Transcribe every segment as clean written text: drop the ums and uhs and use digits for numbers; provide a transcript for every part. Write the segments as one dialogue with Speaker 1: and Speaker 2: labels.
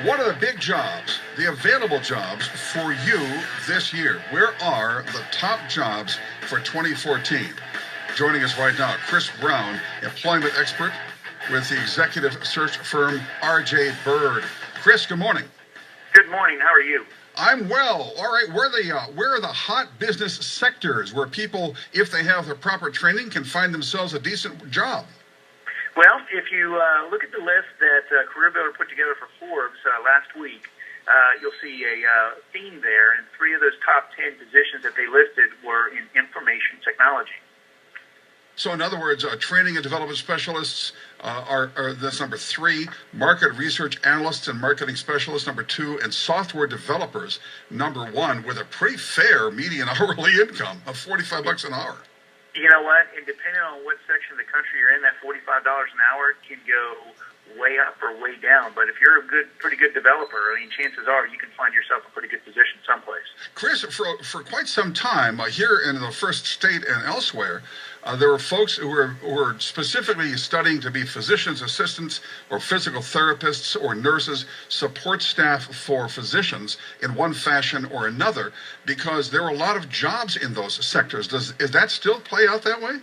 Speaker 1: What are the big jobs, the available jobs for you this year? Where are the top jobs for 2014? Joining us right now, Chris Brown, employment expert with the executive search firm RJ Byrd. Chris, good morning.
Speaker 2: Good morning. How are you?
Speaker 1: I'm well. All right. Where are the hot business sectors where people, if they have the proper training, can find themselves a decent job?
Speaker 2: Well, if you look at the list that CareerBuilder put together for Forbes last week, you'll see a theme there, and 3 of those top 10 positions that they listed were in information technology.
Speaker 1: So, in other words, training and development specialists that's number 3, market research analysts and marketing specialists number 2, and software developers number 1, with a pretty fair median hourly income of $45 an hour.
Speaker 2: You know what? And depending on what section of the country you're in, that $45 an hour can go way up or way down. But if you're a pretty good developer, I mean, chances are you can find yourself a pretty good position someplace.
Speaker 1: Chris, for quite some time here in the first state and elsewhere, there were folks who were specifically studying to be physicians' assistants or physical therapists or nurses, support staff for physicians in one fashion or another, because there were a lot of jobs in those sectors. Does that still play out that way?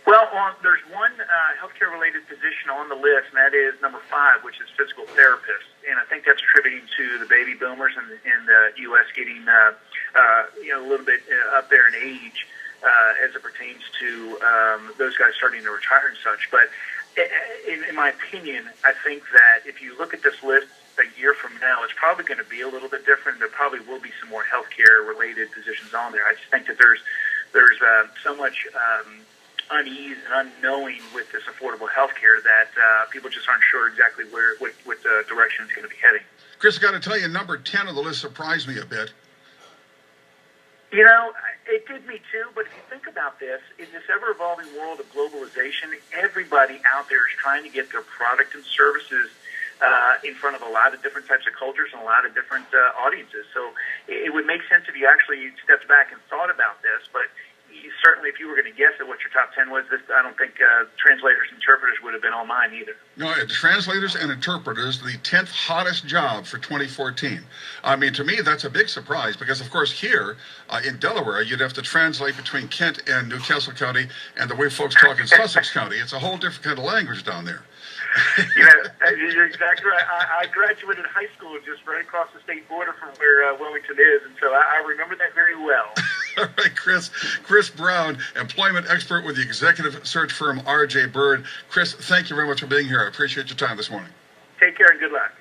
Speaker 2: Well, there's one healthcare-related position on the list, and that is number 5, which is physical therapist. And I think that's attributing to the baby boomers in the U.S. getting a little bit up there in age as it pertains to those guys starting to retire and such. But in my opinion, I think that if you look at this list a year from now, it's probably going to be a little bit different. There probably will be some more healthcare-related positions on there. I just think that there's so much unease and unknowing with this affordable health care that people just aren't sure exactly what direction it's going to be heading.
Speaker 1: Chris, I got to tell you, number 10 of the list surprised me a bit.
Speaker 2: You know, it did me too, but if you think about this, in this ever-evolving world of globalization, everybody out there is trying to get their product and services in front of a lot of different types of cultures and a lot of different audiences. So it would make sense if you actually stepped back and thought about this, but certainly, if you were going to guess at what your top 10 was, I don't think translators and interpreters would have been on mine either.
Speaker 1: No, translators and interpreters, the 10th hottest job for 2014. I mean, to me, that's a big surprise because, of course, here in Delaware, you'd have to translate between Kent and Newcastle County and the way folks talk in Sussex County. It's a whole different kind of language down there.
Speaker 2: You're exactly right. I graduated high school just right across the state border from where Wilmington is, and so I remember that very well.
Speaker 1: All right, Chris Brown, employment expert with the executive search firm RJ Byrd. Chris, thank you very much for being here. I appreciate your time this morning.
Speaker 2: Take care and good luck.